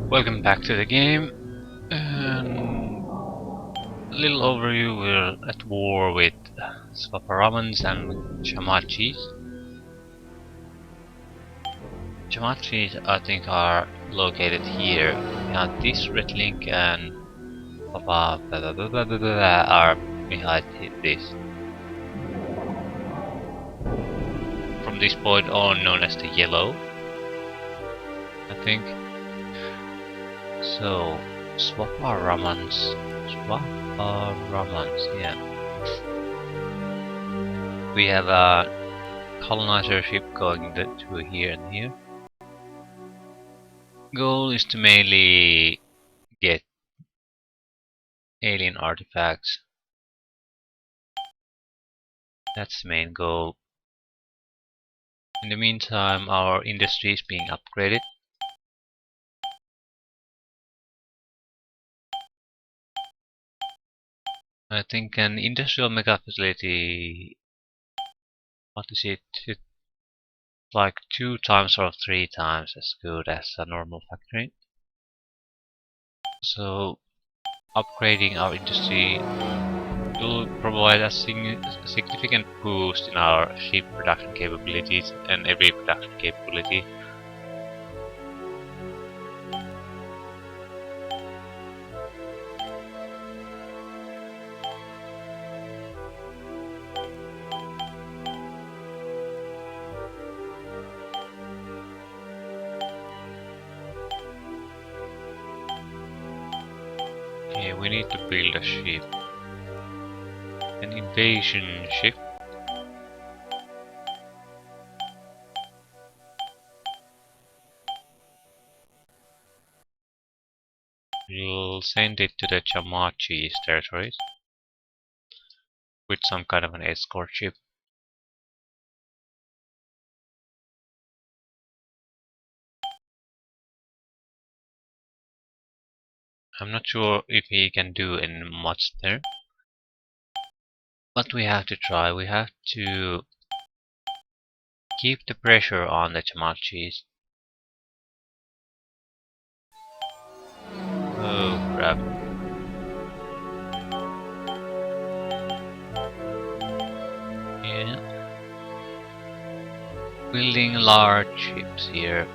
Welcome back to the game. A little overview, we're at war with Swaparamans and Chamachis. Chamachis, I think, are located here. We have this red link and are behind this. From this point on, known as the yellow, I think. So, Swaparamans, yeah. We have a colonizer ship going to here and here. Goal is to mainly get alien artifacts. That's the main goal. In the meantime, our industry is being upgraded. I think an industrial mega facility, what is it? It's like 2 times or 3 times as good as a normal factory. So upgrading our industry will provide a significant boost in our ship production capabilities and every production capability. Okay, we need to build a ship. An invasion ship. We'll send it to the Chamachi's territories with some kind of an escort ship. I'm not sure if he can do any much there, but we have to try. We have to keep the pressure on the Chamachis. Oh crap. Yeah. Building large ships here.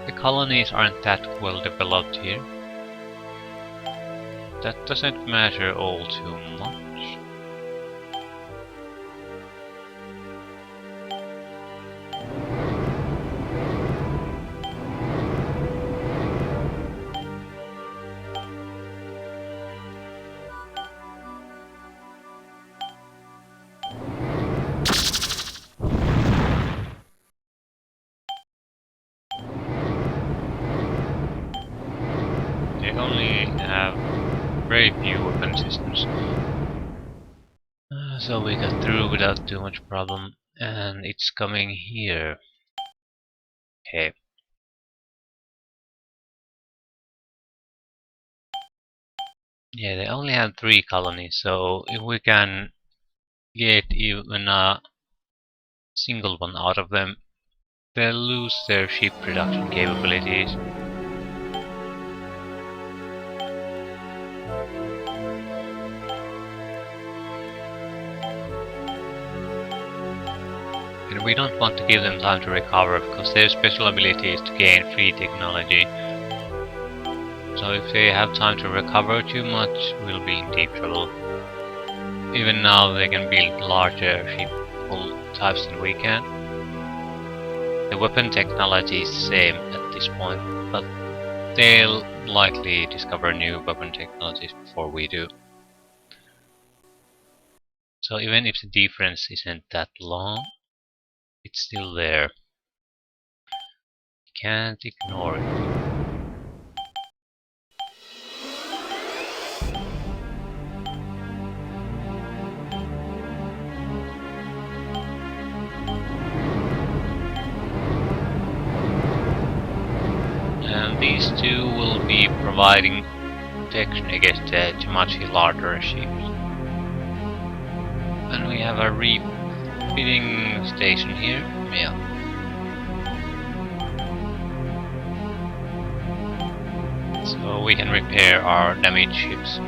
The colonies aren't that well developed here. That doesn't matter all too much. They only have very few weapon systems. So we got through without too much problem, and it's coming here. Okay. Yeah, they only have 3 colonies, so if we can get even a single one out of them, they'll lose their ship production capabilities. And we don't want to give them time to recover, because their special ability is to gain free technology. So if they have time to recover too much, we'll be in deep trouble. Even now they can build larger ship types than we can. The weapon technology is the same at this point, but they'll likely discover new weapon technologies before we do. So even if the difference isn't that long, it's still there. Can't ignore it. And these two will be providing protection against the Chamachi larger ships. And we have a refitting station here. Yeah. so we can repair our damaged ships.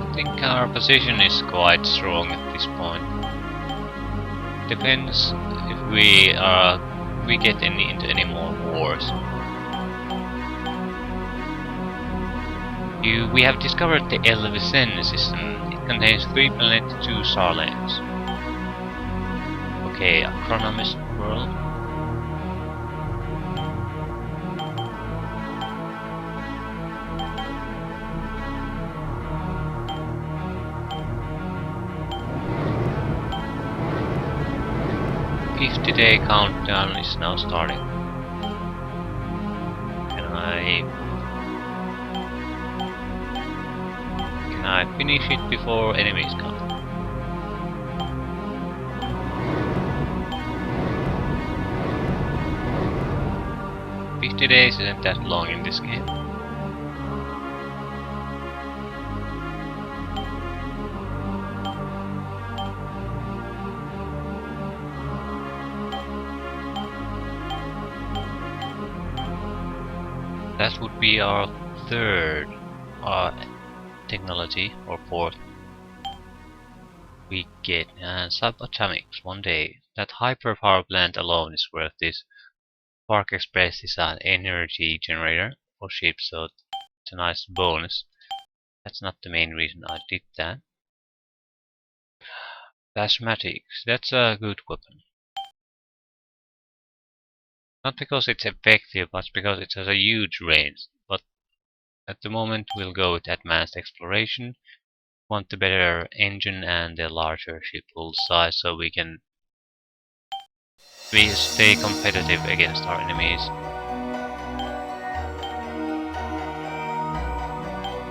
I think our position is quite strong at this point. Depends if we get into any more wars. We have discovered the Ascendancy system. It contains 3 planets, 2 star lanes. Okay, Acronomist world. The 50-day countdown is now starting. Can I finish it before enemies come? "50 days isn't that long in this game. That would be our third technology, or fourth. We get subatomics one day. That hyperpower plant alone is worth this. Spark Express is an energy generator for ships, so it's a nice bonus. That's not the main reason I did that. Plasmatics, that's a good weapon. Not because it's effective, but because it has a huge range. But at the moment we'll go with advanced exploration. Want the better engine and the larger ship hull size so we stay competitive against our enemies.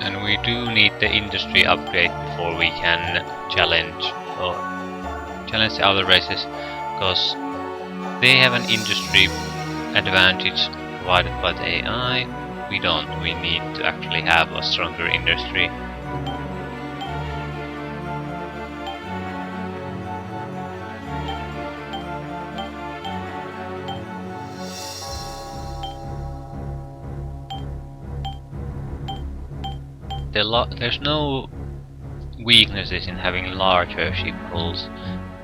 And we do need the industry upgrade before we can challenge the other races, because they have an industry advantage provided by the AI. We don't. We need to actually have a stronger industry. There's no weaknesses in having larger ship hulls.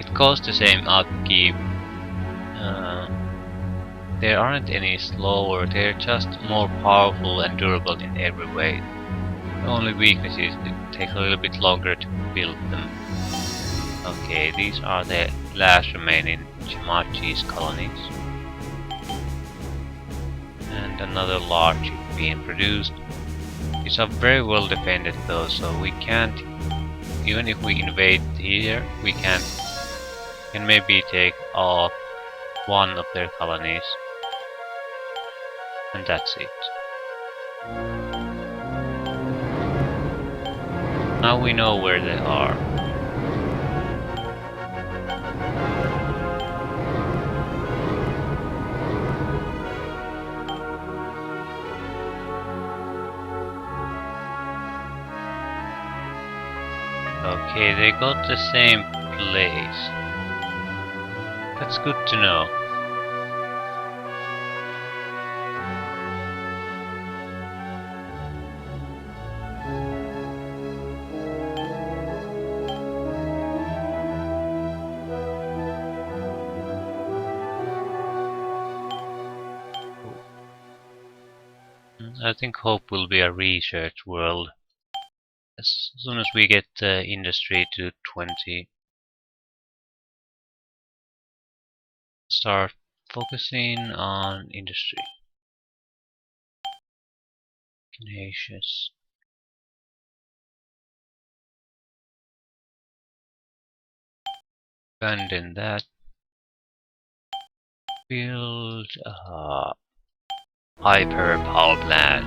It costs the same upkeep. There aren't any slower, they're just more powerful and durable in every way. The only weakness is it takes a little bit longer to build them. Okay, these are the last remaining Chimachi's colonies. And another large ship being produced. These are very well defended though, so we can't, even if we invade here, we can maybe take off one of their colonies. And that's it. Now we know where they are. Okay, they got the same place. That's good to know. I think Hope will be a research world. As soon as we get the industry to 20, start focusing on industry. Tenacious. Abandon that. Build a hyper power plant.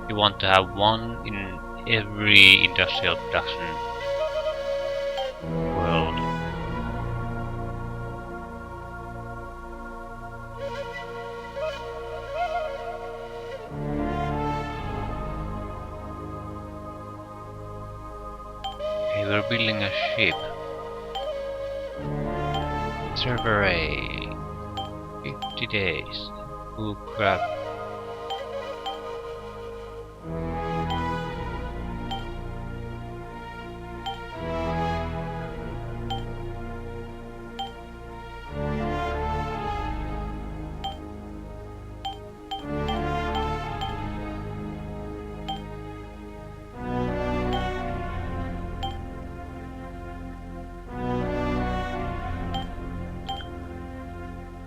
You want to have one in every industrial production world. we're building a ship. Server A. 50 days. Oh crap.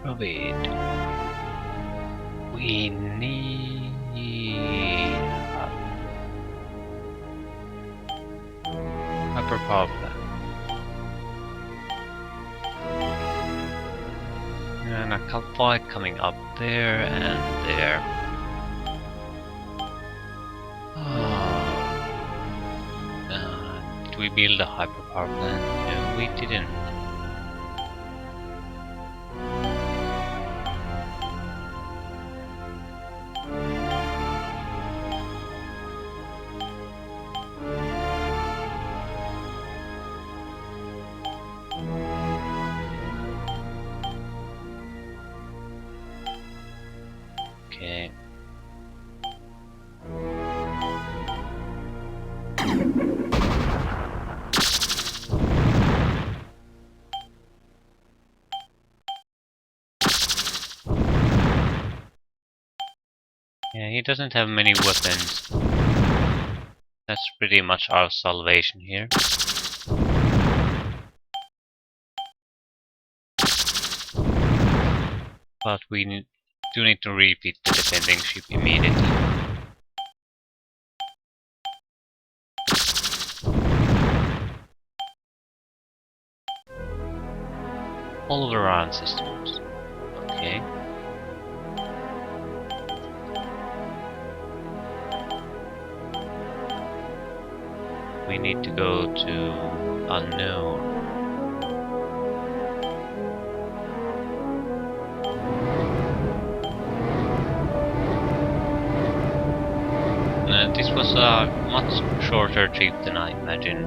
Provide. We need hyper power plant. And a fight coming up there and there. Did we build a hyper power plant? No, we didn't. Okay. Yeah, he doesn't have many weapons. That's pretty much our salvation here. But we do need to repeat the defending ship immediately. All around systems. Okay. We need to go to unknown. This was a much shorter trip than I imagined.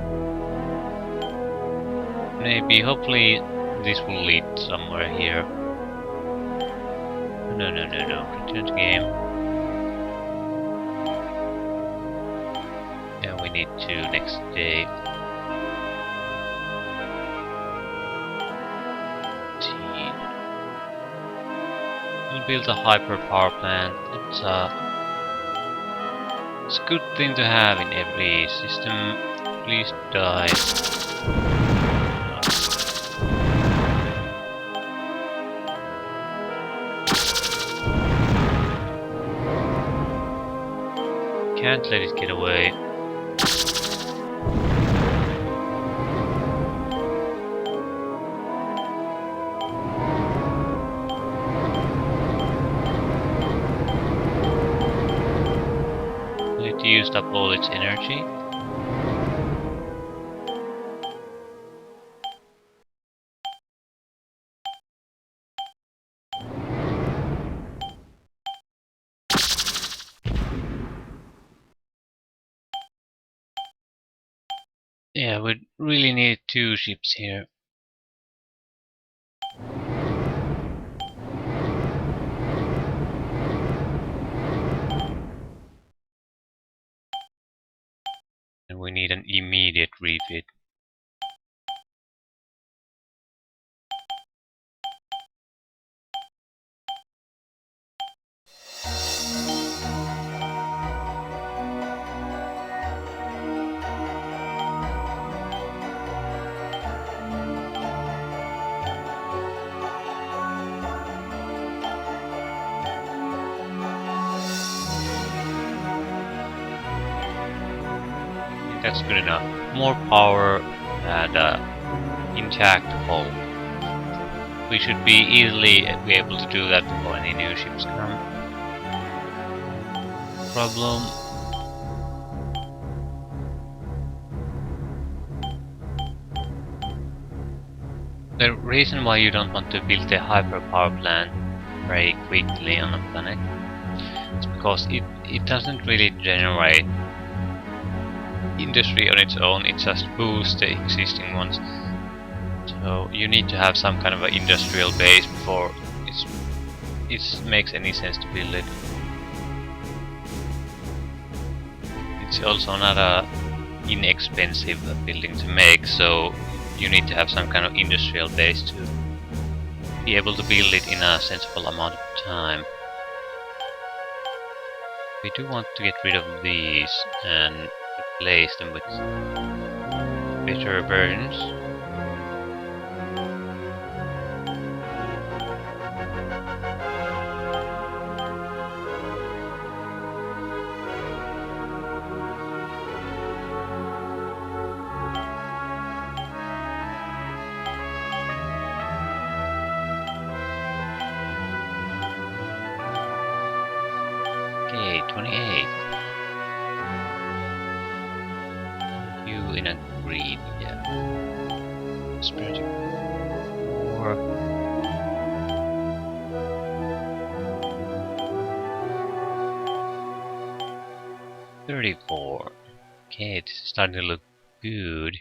Maybe, hopefully, this will lead somewhere here. No. Return to game. Yeah, we need to next day. We'll build a hyper power plant. It's a good thing to have in every system. Please die. Can't let it get away. It used up all its energy. Yeah, we really need 2 ships here. And we need an immediate refit. That's good enough. More power and intact hull. We should be easily be able to do that before any new ships come. Problem. The reason why you don't want to build a hyper power plant very quickly on a planet is because it doesn't really generate industry on its own, it just boosts the existing ones. So you need to have some kind of an industrial base before it makes any sense to build it. It's also not a inexpensive building to make, so you need to have some kind of industrial base to be able to build it in a sensible amount of time. We do want to get rid of these and replace them with better versions. Okay, 28. You in a green, yeah. Spreading more. $34. Okay, this is starting to look good.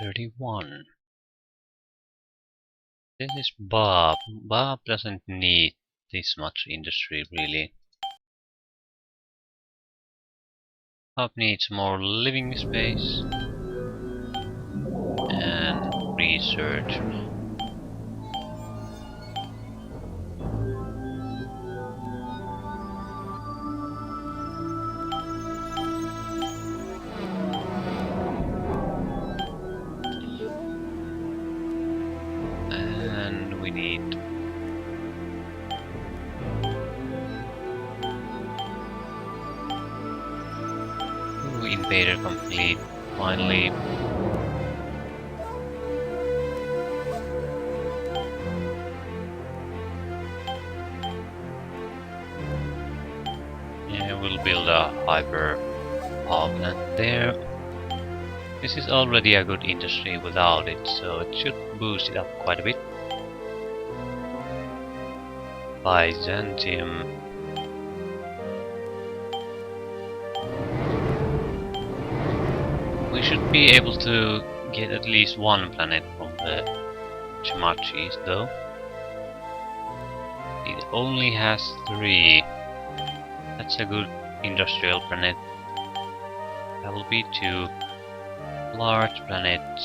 $31. This is Bob. Bob doesn't need this much industry, really. Bob needs more living space and research. And we need invader complete, finally. Yeah, we'll build a hyper power plant there. This is already a good industry without it, so it should boost it up quite a bit. Byzantium. We should be able to get at least one planet from the Chamachis, though. It only has 3. That's a good industrial planet. That will be 2 large planets.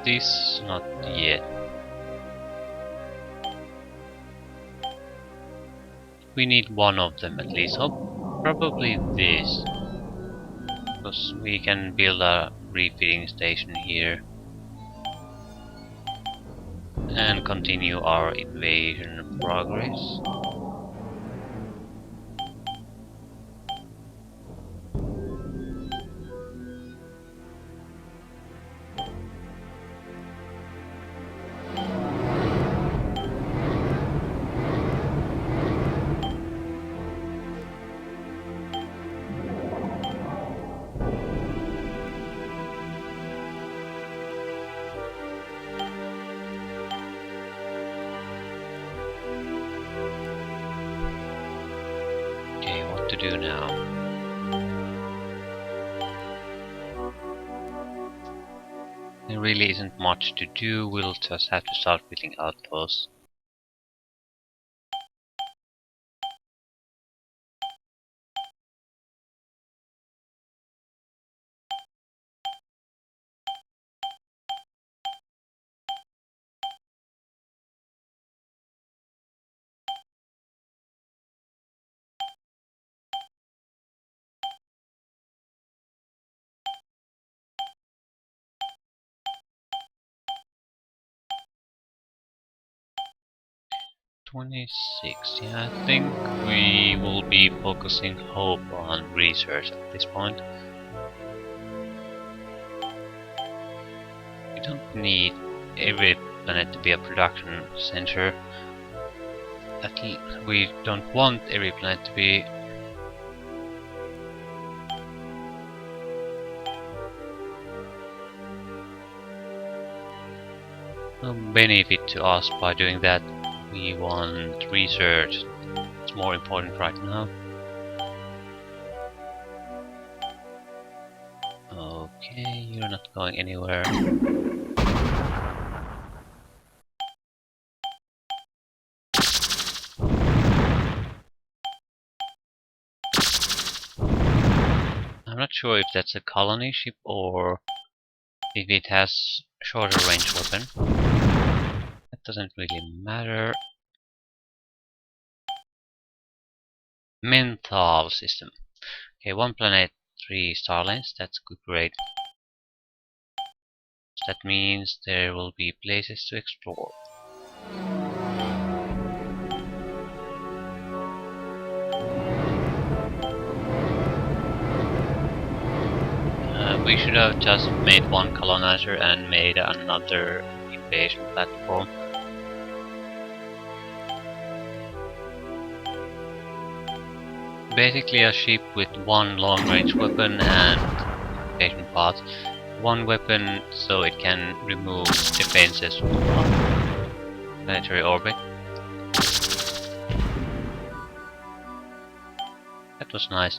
This not yet. We need one of them at least. Oh, probably this. Because we can build a refitting station here and continue our invasion progress. What to do now? There really isn't much to do, we'll just have to start building outposts. $26. Yeah, I think we will be focusing hope on research at this point. We don't need every planet to be a production center. We don't want every planet to be no benefit to us by doing that. We want research. It's more important right now. Okay, you're not going anywhere. I'm not sure if that's a colony ship or if it has shorter range weapon. That doesn't really matter. Mental system. Okay, 1 planet, 3 starlines. That's good grade. That means there will be places to explore. We should have just made one colonizer and made another invasion platform. Basically a ship with one long-range weapon and invasion pods. One weapon so it can remove defenses from planetary orbit. That was nice.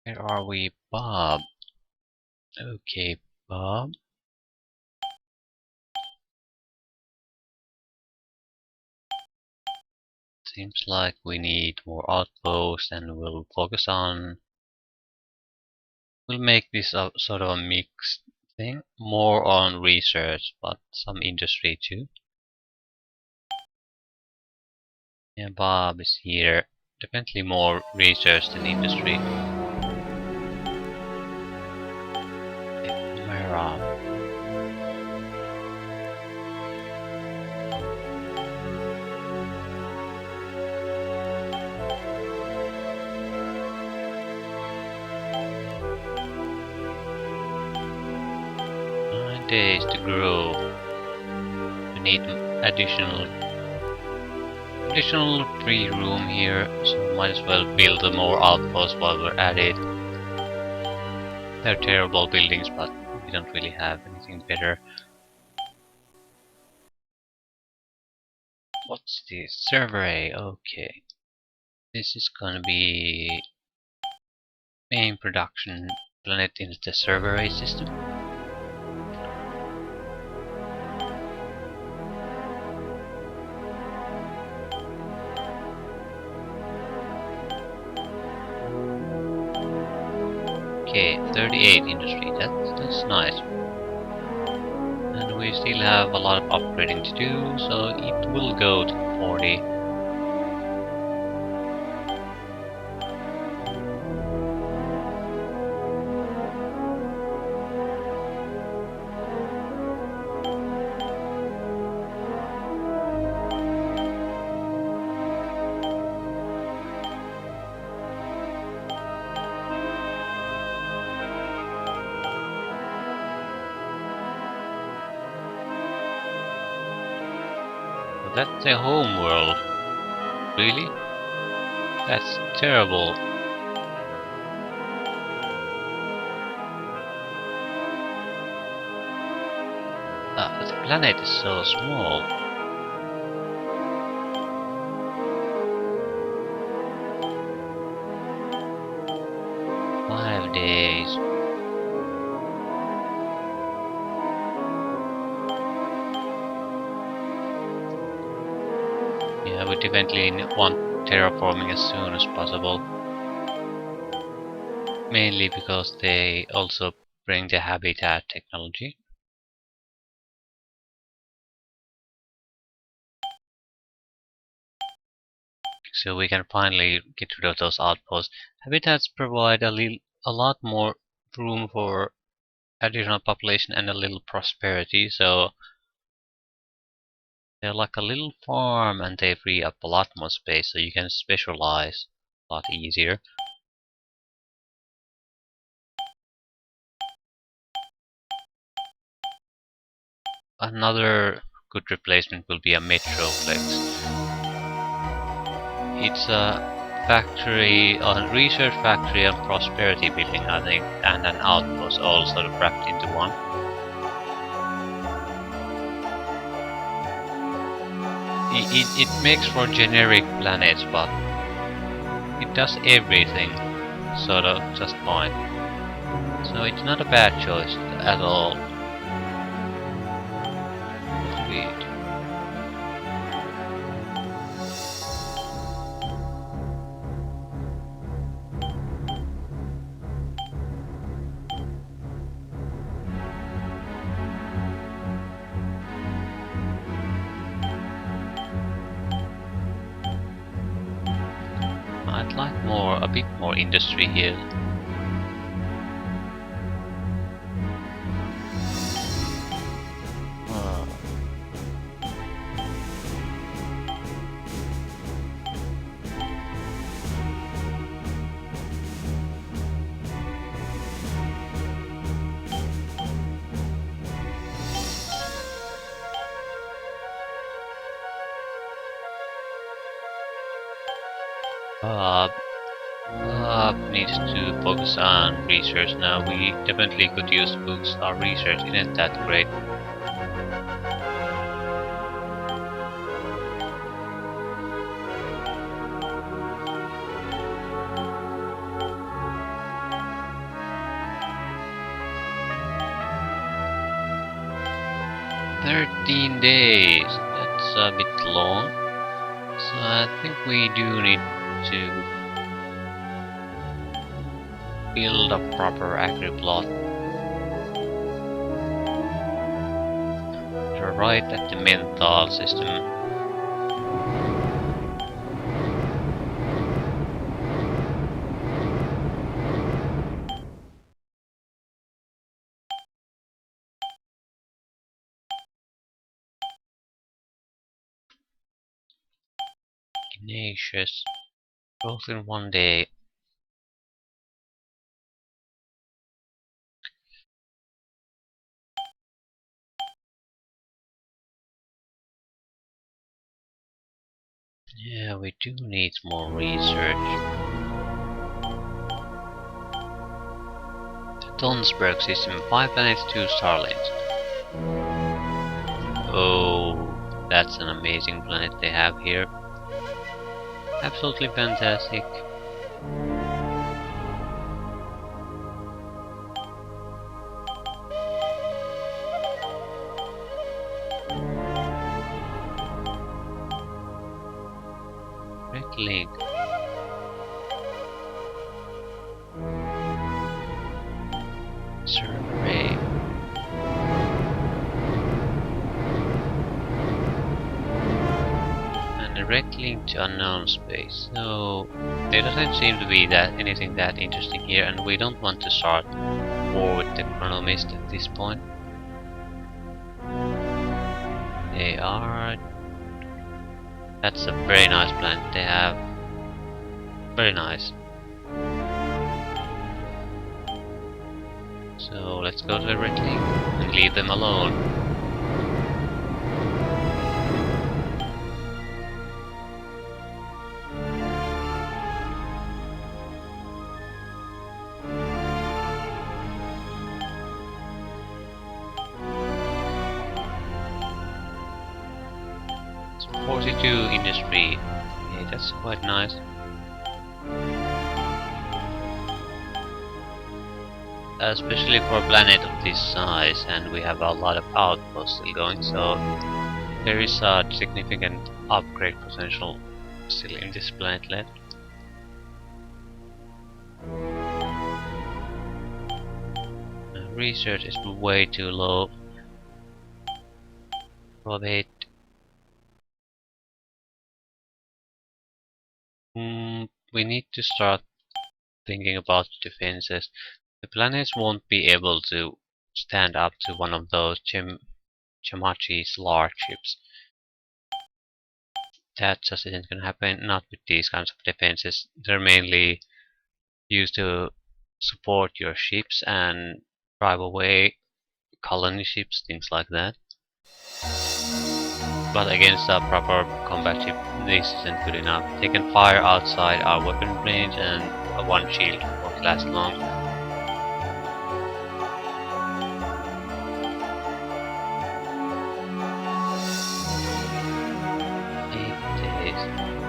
Where are we, Bob? Okay, Bob. Seems like we need more outposts and we'll focus on... We'll make this a sort of a mixed thing. More on research, but some industry too. Yeah, Bob is here. Definitely more research than industry. Mara. 9 days to grow. We need additional free room here, so might as well build more outposts while we're at it. They're terrible buildings, but we don't really have anything better. What's this? Survey, okay. This is gonna be main production planet in the survey system. Okay, 38 industry, that's nice. And we still have a lot of upgrading to do, so it will go to 40. That's a home world. Really? That's terrible. But the planet is so small. Five days. Yeah, we definitely want terraforming as soon as possible. Mainly because they also bring the habitat technology. So we can finally get rid of those outposts. Habitats provide a lot more room for additional population and a little prosperity, so they're like a little farm and they free up a lot more space, so you can specialize a lot easier. Another good replacement will be a Metroplex. It's a factory, on research factory and prosperity building, I think, and an outpost all sort of wrapped into one. It makes for generic planets, but it does everything sort of just fine. So it's not a bad choice at all. Sweet. I'd like a bit more industry here. Needs to focus on research now. We definitely could use books. Our research isn't that great. "13 days. That's a bit long. So I think we do need to build a proper agri-plot. You're right at the mental system. Tenacious. Both in one day. Yeah, we do need more research. The Tonsberg system, 5 planets, 2 starlings. Oh, that's an amazing planet they have here. Absolutely fantastic. Red link. Survey. And a direct link to unknown space. So there doesn't seem to be anything that interesting here, and we don't want to start war with the Chronomist at this point. They are. That's a very nice planet they have. Very nice. So let's go to the red link and leave them alone. It's 42 industry. Okay, that's quite nice. Especially for a planet of this size, and we have a lot of outposts still going, so there is a significant upgrade potential still in this planet left. Research is way too low. Probate. We need to start thinking about defenses. The planets won't be able to stand up to one of those Chamachi's large ships. That just isn't gonna happen, not with these kinds of defenses. They're mainly used to support your ships and drive away colony ships, things like that. But against a proper combat ship, this isn't good enough. They can fire outside our weapon range and a one shield won't last long.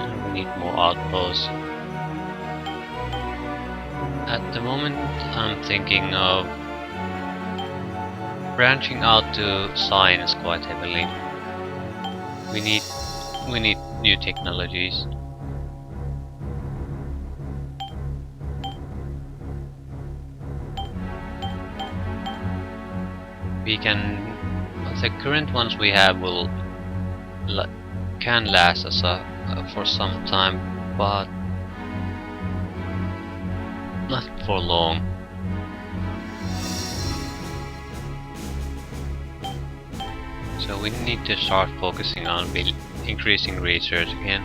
And we need more outposts. At the moment I'm thinking of branching out to science quite heavily. We need new technologies. We can the current ones we have can last us for some time, but not for long. So we need to start focusing on increasing research again.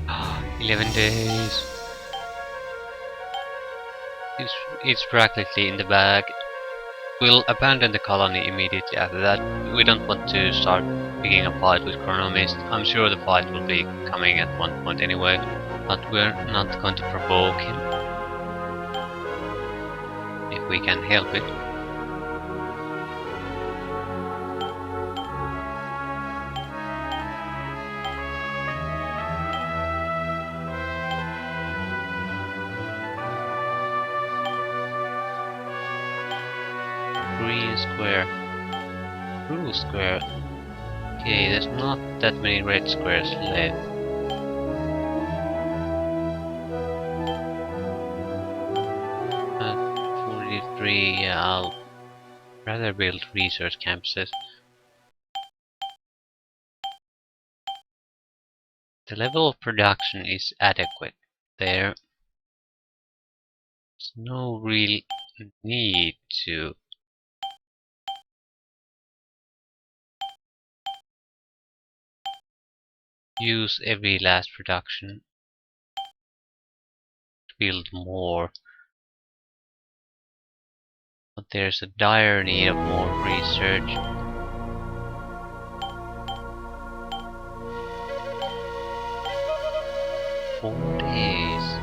Ah, 11 days. It's practically in the bag. We'll abandon the colony immediately after that. We don't want to start picking a fight with Chronomist. I'm sure the fight will be coming at one point anyway, but we're not going to provoke him if we can help it. Green square. Blue square. Okay, there's not that many red squares left. At 43, yeah, I'll rather build research campuses. The level of production is adequate. There's no real need to use every last production to build more. But there's a dire need of more research. Four days.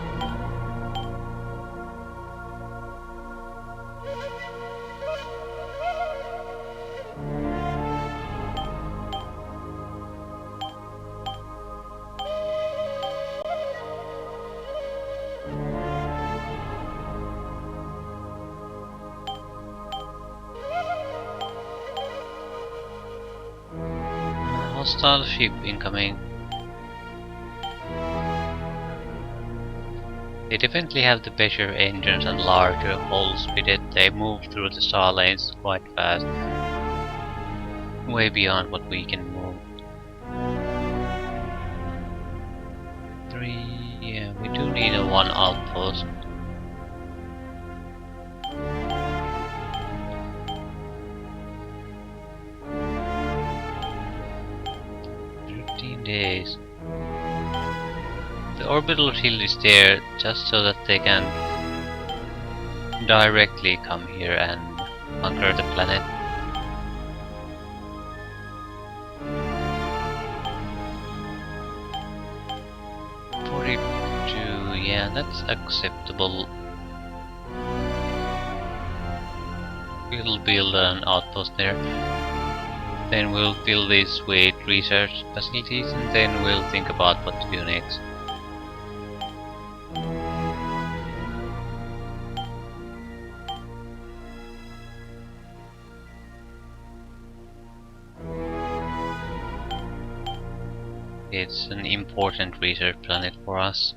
Hostile ship incoming. They definitely have the better engines and larger hulls with it. They move through the star lanes quite fast. Way beyond what we can move. 3, yeah, we do need a one outpost. Days. The orbital shield is there just so that they can directly come here and conquer the planet. Yeah, that's acceptable. We'll build an outpost there. Then we'll build these with research facilities, and then we'll think about what to do next. It's an important research planet for us.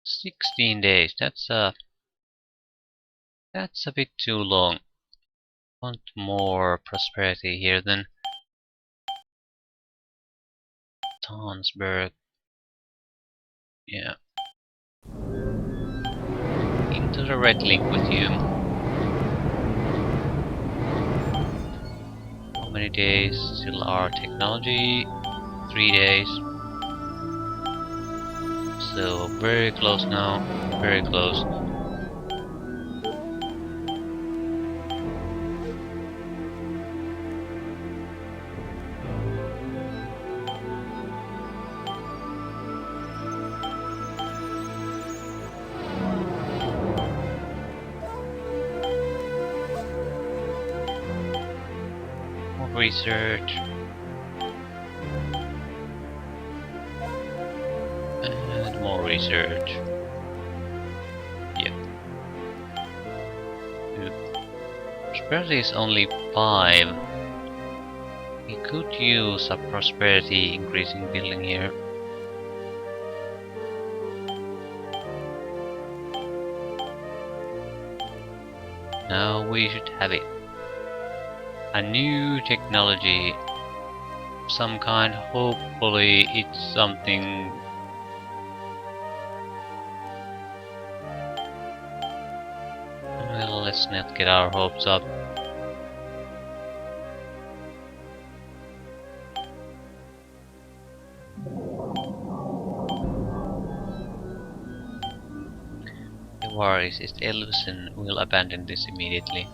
"16 days, that's a bit too long. Want more prosperity here then. Tonsberg. Yeah. Into the red link with you. many days till our technology? 3 days. So very close now, very close. More research. And more research. Yep. Prosperity is only 5. We could use a prosperity increasing building here. Now we should have it. A new technology. Some kind, hopefully it's something. Well, let's not get our hopes up. The worries is Elvson will abandon this immediately.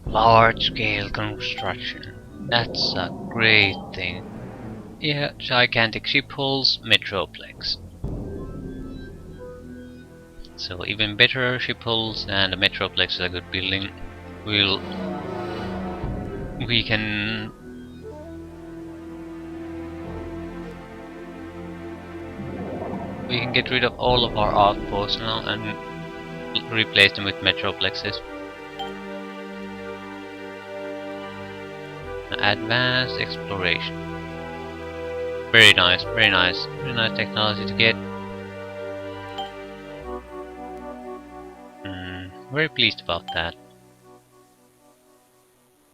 Large scale construction. That's a great thing. Yeah, gigantic ship hulls, Metroplex. So even better ship hulls and a Metroplex is a good building. We can get rid of all of our outposts now and replace them with Metroplexes. Advanced exploration. Very nice, very nice. Very nice technology to get. Very pleased about that.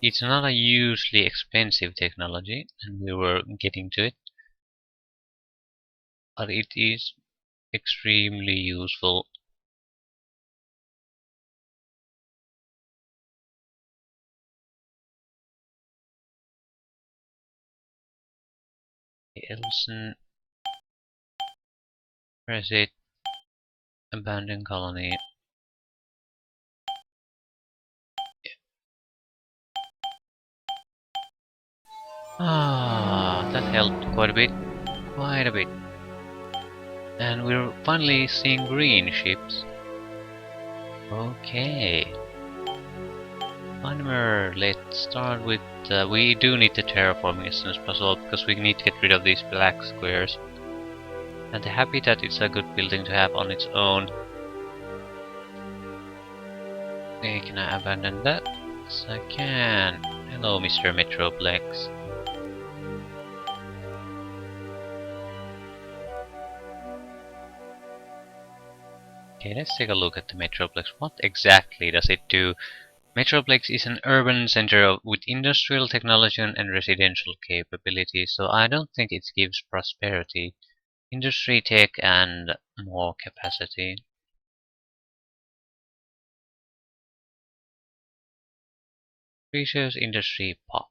It's not a hugely expensive technology, and we were getting to it, but it is extremely useful. Elson, press it, abandoned colony. That helped quite a bit. Quite a bit. And we're finally seeing green ships. Okay. Timer, let's start with. We do need the terraforming as soon as possible because we need to get rid of these black squares. And the habitat is a good building to have on its own. Okay, can I abandon that? Yes, I can. Hello, Mr. Metroplex. Okay, let's take a look at the Metroplex. What exactly does it do? Metroplex is an urban center with industrial technology and residential capabilities, so I don't think it gives prosperity, industry tech and more capacity. Research industry pop.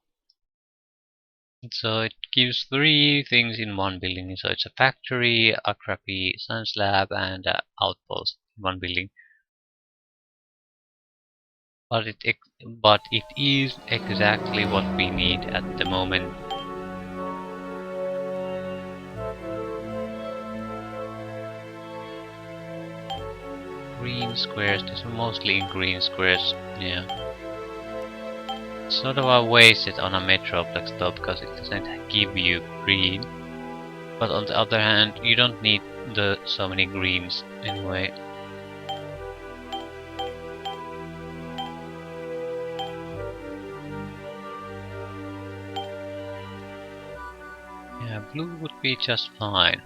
So it gives 3 things in one building. So it's a factory, a crappy science lab, and an outpost in one building. But it is exactly what we need at the moment. Green squares. These are mostly green squares. Yeah. Sort of a wasted on a Metroplex though, because it doesn't give you green. But on the other hand, you don't need so many greens anyway. Yeah, blue would be just fine.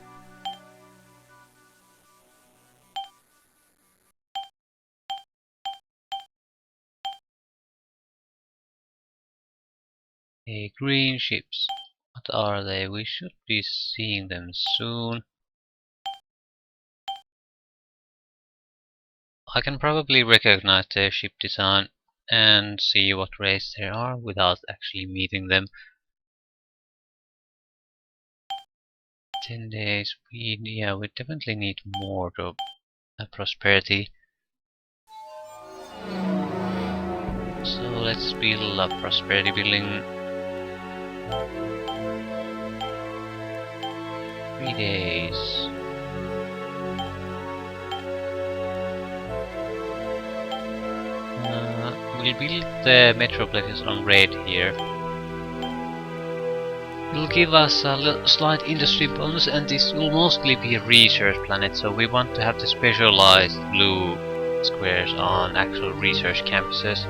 Hey, green ships. What are they? We should be seeing them soon. I can probably recognize their ship design. and see what race there are without actually meeting them. 10 days. Yeah, we definitely need more to prosperity. So let's build a prosperity building. 3 days. We'll build the metroplexes on red here. It'll give us a slight industry bonus, and this will mostly be a research planet, so we want to have the specialized blue squares on actual research campuses.